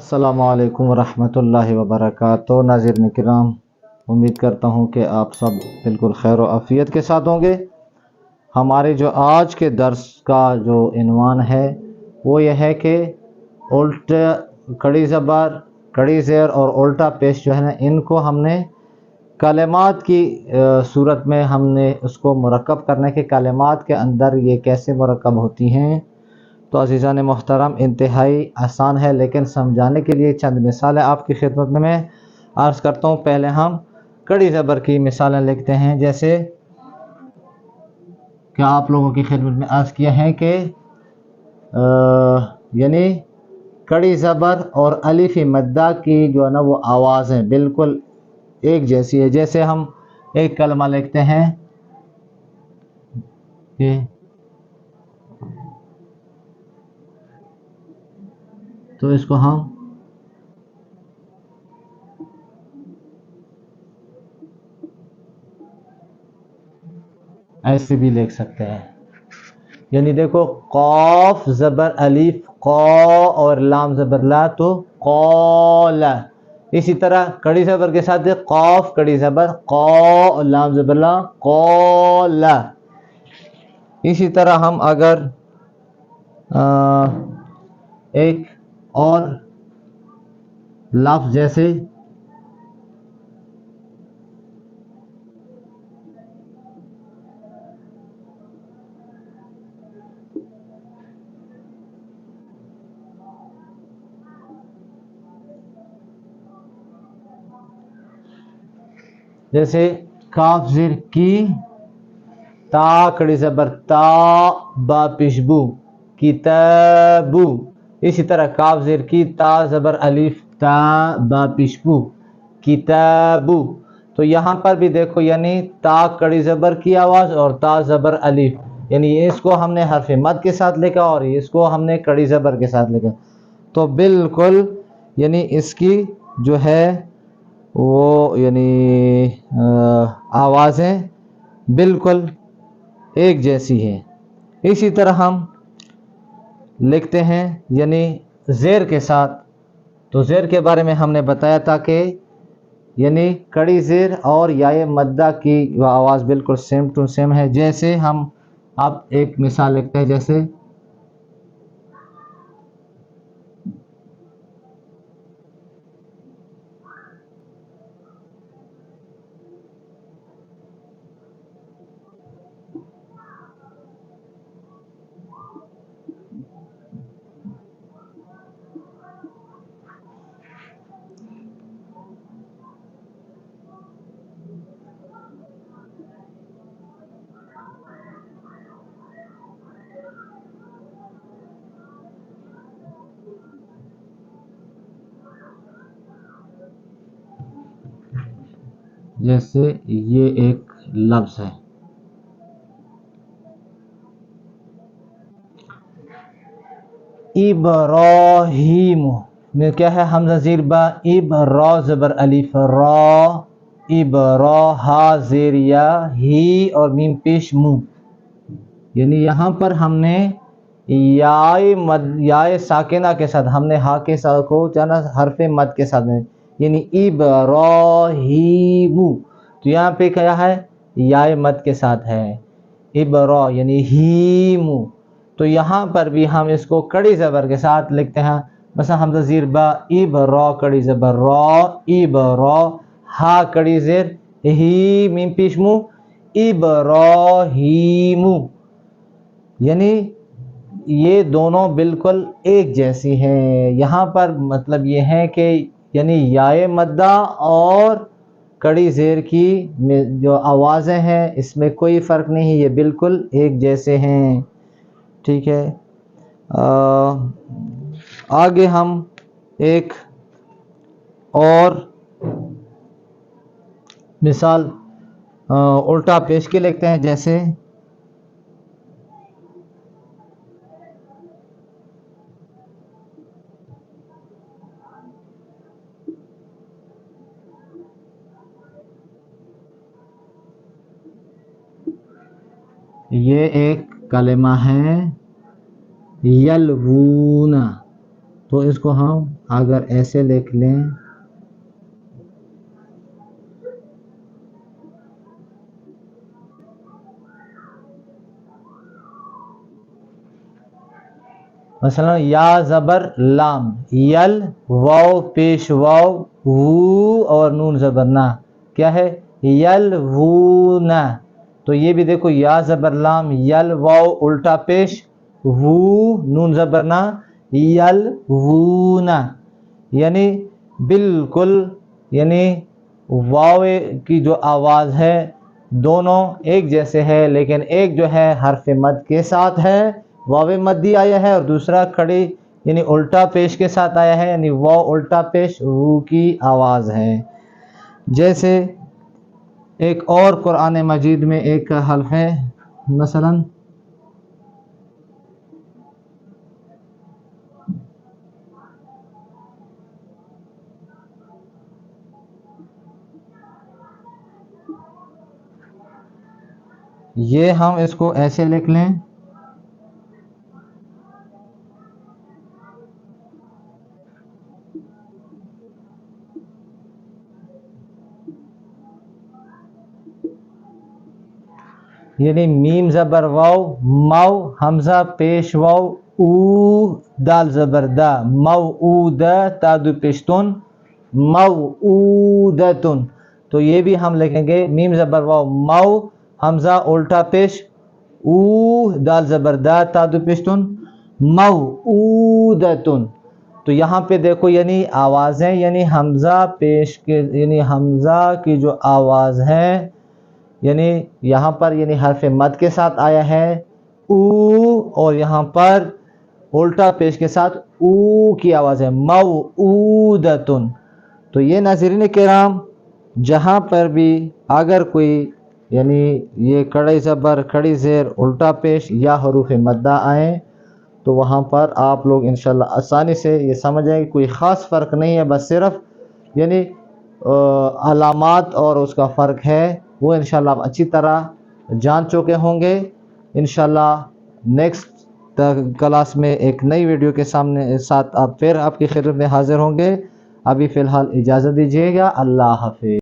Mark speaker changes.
Speaker 1: अस्सलामु अलैकुम वरहमतुल्लाहि वबरकातुहू। नाज़रीन किराम, उम्मीद करता हूँ कि आप सब बिल्कुल खैर व आफ़ियत के साथ होंगे। हमारे जो आज के दर्स का जो इन्वान है वो यह है कि उल्टा कड़ी ज़बर, कड़ी ज़ेर और उल्टा पेश जो है ना, इनको हमने कलिमात की सूरत में हमने उसको मुरक्कब करने के, कलिमात के अंदर ये कैसे मुरक्कब होती हैं। तो अज़ीज़ान मोहतरम, इंतहाई आसान है, लेकिन समझाने के लिए चंद मिसालें आपकी खिदमत में मैं अर्ज़ करता हूँ। पहले हम कड़ी ज़बर की मिसालें लिखते हैं। जैसे क्या आप लोगों की खिदमत में अर्ज़ किया है कि यानी कड़ी ज़बर और अलिफ़ मद्दा की जो है ना वो आवाज़ें बिल्कुल एक जैसी है। जैसे हम एक कलमा लिखते हैं कि तो इसको हम ऐसे भी लिख सकते हैं। यानी देखो, कौफ ज़बर अलिफ कौ और लाम ज़बर ला, तो कौला। इसी तरह कड़ी ज़बर के साथ कौफ कड़ी ज़बर कौ और लाम ज़बर ला, कौला। इसी तरह हम अगर एक और लफ्ज़ जैसे काफ ज़ेर की, ता कड़ी ज़बर ता, बा पिशबू, किताबू। इसी तरह काफ ज़ेर की, ता ज़बर अलिफ ता, बा पिशबू, किताबू। तो यहाँ पर भी देखो, यानी ता कड़ी ज़बर की आवाज़ और ता ज़बर अलिफ, यानी इसको हमने हर्फ मद के साथ लिखा और इसको हमने कड़ी ज़बर के साथ लिखा। तो बिल्कुल यानी इसकी जो है वो यानी आवाज़ें बिल्कुल एक जैसी है। इसी तरह हम लिखते हैं यानी ज़ेर के साथ। तो ज़ेर के बारे में हमने बताया था कि यानी कड़ी ज़ेर और याए मद्दा की आवाज़ बिल्कुल सेम टू सेम है। जैसे हम अब एक मिसाल लिखते हैं, जैसे ये एक लफ्ज़ है, इब्राहीम में क्या है, हमज़ा ज़ेर बा, इब रा ज़बर अलिफ रा, इब्रा हा ज़ेर या ही और मीम पेश मु। यानी यहाँ पर हमने याए साकिना के साथ हमने हा के साथ को जाना हरफे मद के साथ में, यानी इब्राहीमु। तो यहाँ पे क्या है, याए मद के साथ है, इब्रा यानी हीमु। तो यहाँ पर भी हम इसको कड़ी ज़बर के साथ लिखते हैं। مثلا हमज़ा ज़ेर बा, इब्रा कड़ी ज़बर रा, इब्रा हा कड़ी ज़ेर ही मीम पेश मु, इब्राहीमु। यानी ये दोनों बिल्कुल एक जैसी हैं। यहाँ पर मतलब ये है कि यानी याए मद्दा और कड़ी ज़ेर की जो आवाज़ें हैं इसमें कोई फ़र्क नहीं, ये बिल्कुल एक जैसे हैं। ठीक है। आगे हम एक और मिसाल उल्टा पेश के लिखते हैं। जैसे ये एक कलिमा है यलवूना। تو اس کو ہم اگر ایسے لکھ لیں مثلا یا زبر لام، یل واو پیش واو وو اور نون زبر نا، کیا ہے یل وونا. تو یہ بھی دیکھو یا زبر لام یل واو الٹا پیش وو نون زبر نا یل وونا، یعنی بالکل یعنی واو کی جو آواز ہے دونوں ایک جیسے ہے، لیکن ایک جو ہے حرف مد کے ساتھ ہے واو مدی آیا ہے، اور دوسرا کھڑی یعنی الٹا پیش کے ساتھ آیا ہے، یعنی واو الٹا پیش وو کی آواز ہے. جیسے ایک اور قرآن مجید میں ایک حرف ہے مثلا یہ ہم اس کو ایسے لکھ لیں یعنی میم زبر واو مو حمزہ پیش واو او دال زبر دا موعودہ تا دو پیشتون موعودتن. تو یہ بھی ہم لکھیں گے میم زبر واو مو حمزہ الٹا پیش او دال زبر دا تا دو پیشتون موعودتن. تو یہاں پہ دیکھو یعنی آوازیں یعنی حمزہ پیش کے یعنی حمزہ کی جو آواز ہے یعنی یہاں پر یعنی حرف مد کے ساتھ آیا ہے او، اور یہاں پر الٹا پیش کے ساتھ او کی آواز ہے موعودتن. تو یہ ناظرین کرام جہاں پر بھی اگر کوئی یعنی یہ کڑی زبر کھڑی زیر الٹا پیش یا حروف مدہ آئیں تو وہاں پر آپ لوگ انشاءاللہ آسانی سے یہ سمجھ جائیں کہ کوئی خاص فرق نہیں ہے، بس صرف یعنی علامات اور اس کا فرق ہے، وہ انشاءاللہ آپ اچھی طرح جان چکے ہوں گے. انشاءاللہ نیکسٹ کلاس میں ایک نئی ویڈیو کے ساتھ آپ پھر آپ کی خدمت میں حاضر ہوں گے. ابھی فی الحال اجازت دیجیے گا. اللہ حافظ.